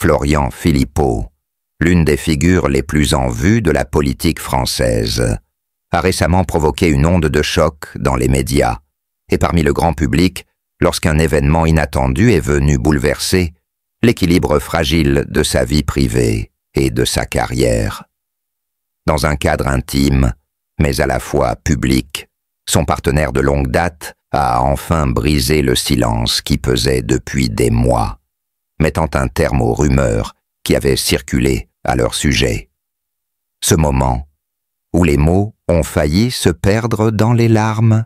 Florian Philippot, l'une des figures les plus en vue de la politique française, a récemment provoqué une onde de choc dans les médias et parmi le grand public lorsqu'un événement inattendu est venu bouleverser l'équilibre fragile de sa vie privée et de sa carrière. Dans un cadre intime, mais à la fois public, son partenaire de longue date a enfin brisé le silence qui pesait depuis des mois, mettant un terme aux rumeurs qui avaient circulé à leur sujet. Ce moment, où les mots ont failli se perdre dans les larmes,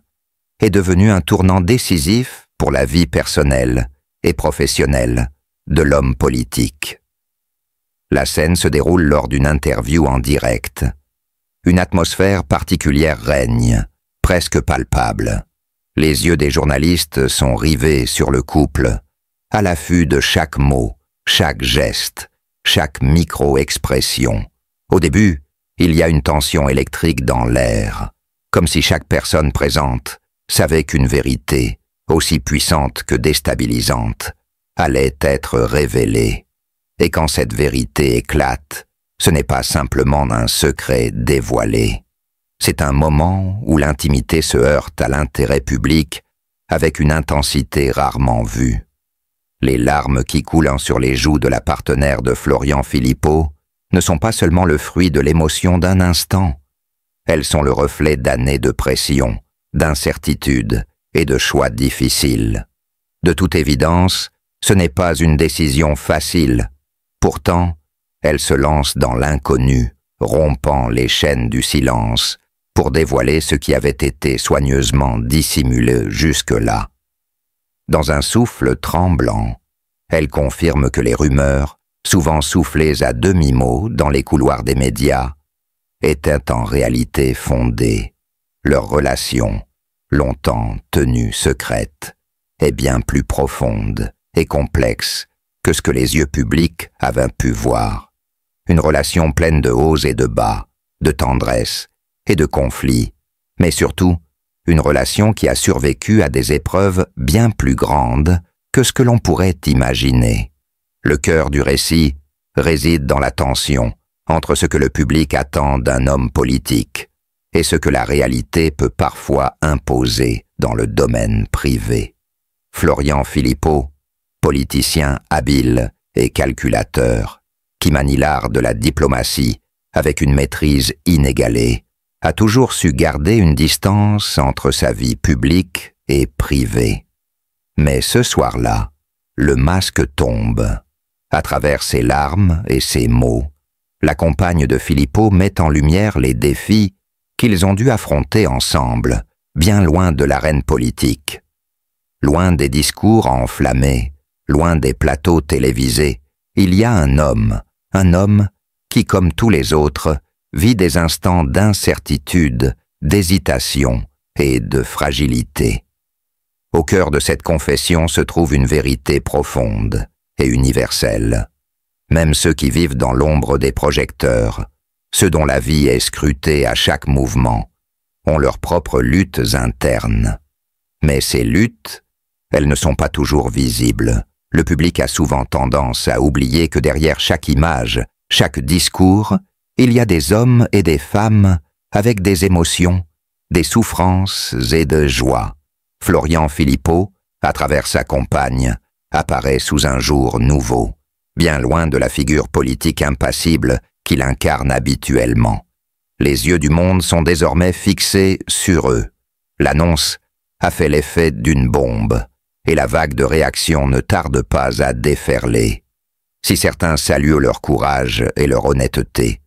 est devenu un tournant décisif pour la vie personnelle et professionnelle de l'homme politique. La scène se déroule lors d'une interview en direct. Une atmosphère particulière règne, presque palpable. Les yeux des journalistes sont rivés sur le couple, à l'affût de chaque mot, chaque geste, chaque micro-expression. Au début, il y a une tension électrique dans l'air, comme si chaque personne présente savait qu'une vérité, aussi puissante que déstabilisante, allait être révélée. Et quand cette vérité éclate, ce n'est pas simplement un secret dévoilé. C'est un moment où l'intimité se heurte à l'intérêt public avec une intensité rarement vue. Les larmes qui coulent sur les joues de la partenaire de Florian Philippot ne sont pas seulement le fruit de l'émotion d'un instant. Elles sont le reflet d'années de pression, d'incertitude et de choix difficiles. De toute évidence, ce n'est pas une décision facile. Pourtant, elle se lance dans l'inconnu, rompant les chaînes du silence, pour dévoiler ce qui avait été soigneusement dissimulé jusque-là. Dans un souffle tremblant, elle confirme que les rumeurs, souvent soufflées à demi-mot dans les couloirs des médias, étaient en réalité fondées. Leur relation, longtemps tenue secrète, est bien plus profonde et complexe que ce que les yeux publics avaient pu voir. Une relation pleine de hauts et de bas, de tendresse et de conflits, mais surtout une relation qui a survécu à des épreuves bien plus grandes que ce que l'on pourrait imaginer. Le cœur du récit réside dans la tension entre ce que le public attend d'un homme politique et ce que la réalité peut parfois imposer dans le domaine privé. Florian Philippot, politicien habile et calculateur, qui manie l'art de la diplomatie avec une maîtrise inégalée, a toujours su garder une distance entre sa vie publique et privée. Mais ce soir-là, le masque tombe. À travers ses larmes et ses mots, la compagne de Philippot met en lumière les défis qu'ils ont dû affronter ensemble, bien loin de l'arène politique. Loin des discours enflammés, loin des plateaux télévisés, il y a un homme qui, comme tous les autres, vit des instants d'incertitude, d'hésitation et de fragilité. Au cœur de cette confession se trouve une vérité profonde et universelle. Même ceux qui vivent dans l'ombre des projecteurs, ceux dont la vie est scrutée à chaque mouvement, ont leurs propres luttes internes. Mais ces luttes, elles ne sont pas toujours visibles. Le public a souvent tendance à oublier que derrière chaque image, chaque discours, il y a des hommes et des femmes avec des émotions, des souffrances et de joie. Florian Philippot, à travers sa compagne, apparaît sous un jour nouveau, bien loin de la figure politique impassible qu'il incarne habituellement. Les yeux du monde sont désormais fixés sur eux. L'annonce a fait l'effet d'une bombe, et la vague de réactions ne tarde pas à déferler. Si certains saluent leur courage et leur honnêteté,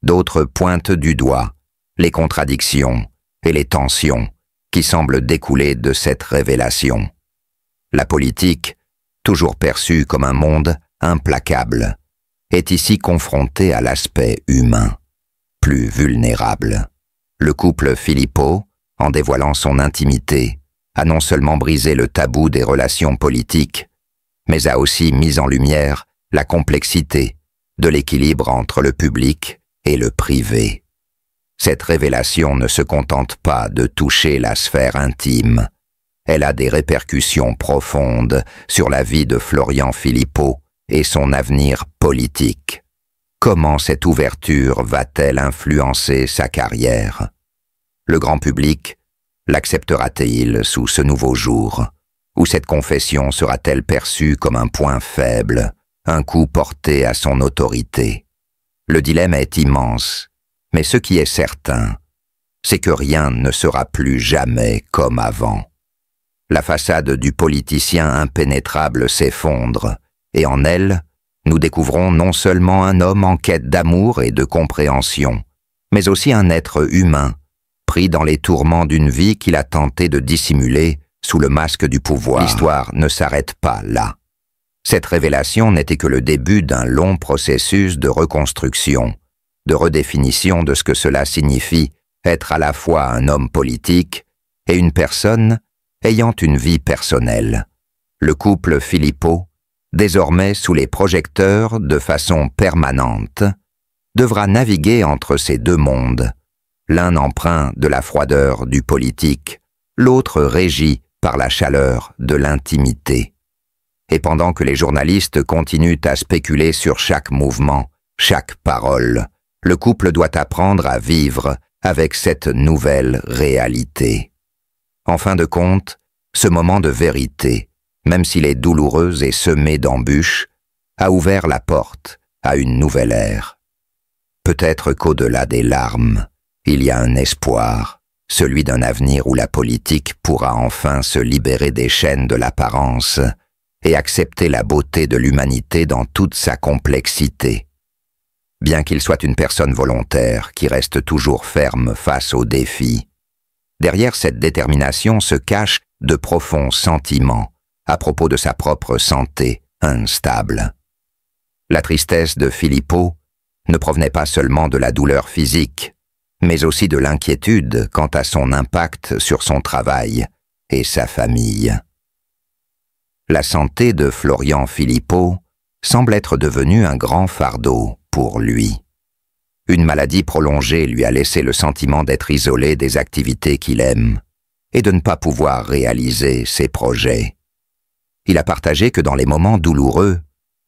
d'autres pointent du doigt les contradictions et les tensions qui semblent découler de cette révélation. La politique, toujours perçue comme un monde implacable, est ici confrontée à l'aspect humain, plus vulnérable. Le couple Philippot, en dévoilant son intimité, a non seulement brisé le tabou des relations politiques, mais a aussi mis en lumière la complexité de l'équilibre entre le public et le privé. Cette révélation ne se contente pas de toucher la sphère intime. Elle a des répercussions profondes sur la vie de Florian Philippot et son avenir politique. politique. Comment cette ouverture va-t-elle influencer sa carrière? Le grand public l'acceptera-t-il sous ce nouveau jour? Ou cette confession sera-t-elle perçue comme un point faible, un coup porté à son autorité? Le dilemme est immense, mais ce qui est certain, c'est que rien ne sera plus jamais comme avant. La façade du politicien impénétrable s'effondre, et en elle, nous découvrons non seulement un homme en quête d'amour et de compréhension, mais aussi un être humain, pris dans les tourments d'une vie qu'il a tenté de dissimuler sous le masque du pouvoir. L'histoire ne s'arrête pas là. Cette révélation n'était que le début d'un long processus de reconstruction, de redéfinition de ce que cela signifie être à la fois un homme politique et une personne ayant une vie personnelle. Le couple Philippot, désormais sous les projecteurs de façon permanente, devra naviguer entre ces deux mondes, l'un empreint de la froideur du politique, l'autre régi par la chaleur de l'intimité. Et pendant que les journalistes continuent à spéculer sur chaque mouvement, chaque parole, le couple doit apprendre à vivre avec cette nouvelle réalité. En fin de compte, ce moment de vérité, même s'il est douloureux et semé d'embûches, a ouvert la porte à une nouvelle ère. Peut-être qu'au-delà des larmes, il y a un espoir, celui d'un avenir où la politique pourra enfin se libérer des chaînes de l'apparence et accepter la beauté de l'humanité dans toute sa complexité. Bien qu'il soit une personne volontaire qui reste toujours ferme face aux défis, derrière cette détermination se cachent de profonds sentiments à propos de sa propre santé instable. La tristesse de Philippot ne provenait pas seulement de la douleur physique, mais aussi de l'inquiétude quant à son impact sur son travail et sa famille. La santé de Florian Philippot semble être devenue un grand fardeau pour lui. Une maladie prolongée lui a laissé le sentiment d'être isolé des activités qu'il aime et de ne pas pouvoir réaliser ses projets. Il a partagé que dans les moments douloureux,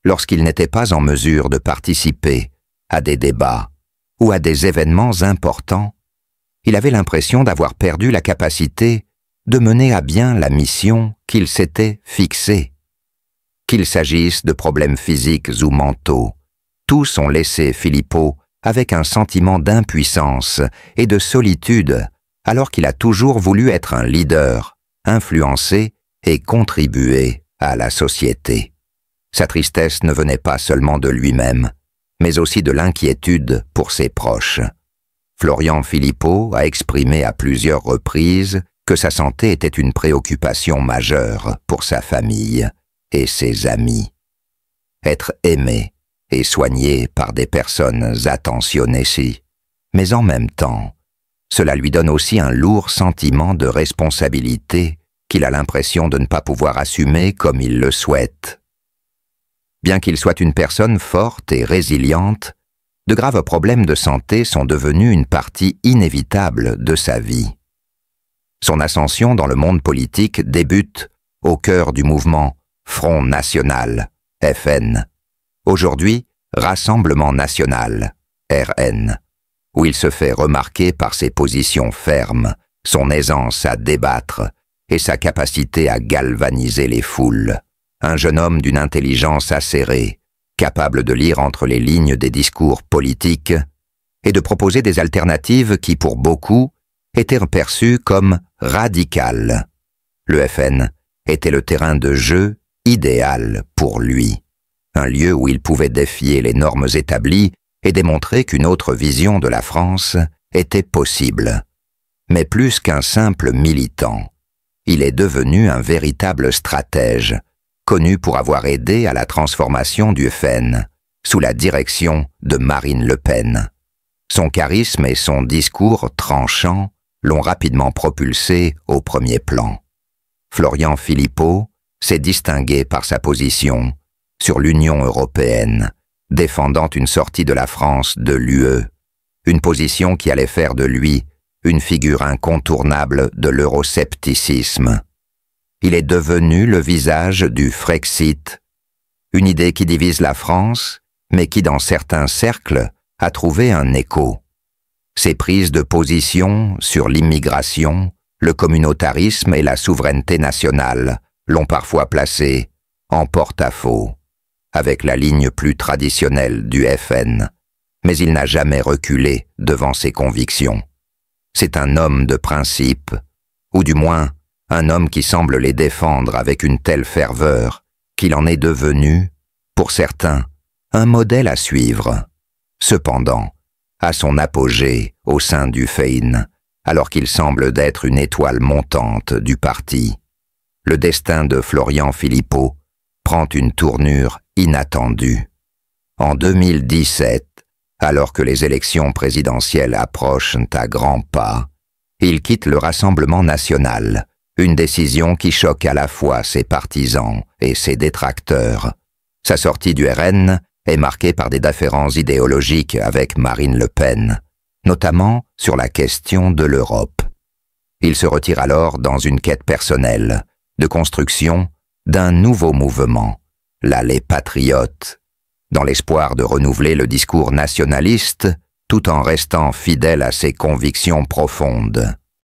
lorsqu'il n'était pas en mesure de participer à des débats ou à des événements importants, il avait l'impression d'avoir perdu la capacité de mener à bien la mission qu'il s'était fixée. Qu'il s'agisse de problèmes physiques ou mentaux, tous ont laissé Philippot avec un sentiment d'impuissance et de solitude, alors qu'il a toujours voulu être un leader, influencer et contribuer à la société. Sa tristesse ne venait pas seulement de lui-même, mais aussi de l'inquiétude pour ses proches. Florian Philippot a exprimé à plusieurs reprises que sa santé était une préoccupation majeure pour sa famille et ses amis. Être aimé et soigné par des personnes attentionnées, si, mais en même temps, cela lui donne aussi un lourd sentiment de responsabilité qu'il a l'impression de ne pas pouvoir assumer comme il le souhaite. Bien qu'il soit une personne forte et résiliente, de graves problèmes de santé sont devenus une partie inévitable de sa vie. Son ascension dans le monde politique débute au cœur du mouvement Front National, FN, aujourd'hui Rassemblement National, RN, où il se fait remarquer par ses positions fermes, son aisance à débattre et sa capacité à galvaniser les foules. Un jeune homme d'une intelligence acérée, capable de lire entre les lignes des discours politiques et de proposer des alternatives qui, pour beaucoup, étaient perçues comme radicales. Le FN était le terrain de jeu idéal pour lui, un lieu où il pouvait défier les normes établies et démontrer qu'une autre vision de la France était possible. Mais plus qu'un simple militant, il est devenu un véritable stratège, connu pour avoir aidé à la transformation du FN, sous la direction de Marine Le Pen. Son charisme et son discours tranchant l'ont rapidement propulsé au premier plan. Florian Philippot s'est distingué par sa position sur l'Union européenne, défendant une sortie de la France de l'UE, une position qui allait faire de lui une figure incontournable de l'euroscepticisme. Il est devenu le visage du Frexit, une idée qui divise la France mais qui dans certains cercles a trouvé un écho. Ses prises de position sur l'immigration, le communautarisme et la souveraineté nationale l'ont parfois placé en porte-à-faux avec la ligne plus traditionnelle du FN, mais il n'a jamais reculé devant ses convictions. C'est un homme de principe, ou du moins un homme qui semble les défendre avec une telle ferveur qu'il en est devenu, pour certains, un modèle à suivre. Cependant, à son apogée au sein du FEIN, alors qu'il semble d'être une étoile montante du parti, le destin de Florian Philippot prend une tournure inattendue. En 2017, alors que les élections présidentielles approchent à grands pas, il quitte le Rassemblement national, une décision qui choque à la fois ses partisans et ses détracteurs. Sa sortie du RN est marquée par des différences idéologiques avec Marine Le Pen, notamment sur la question de l'Europe. Il se retire alors dans une quête personnelle, de construction d'un nouveau mouvement, l'Allée patriote, dans l'espoir de renouveler le discours nationaliste tout en restant fidèle à ses convictions profondes.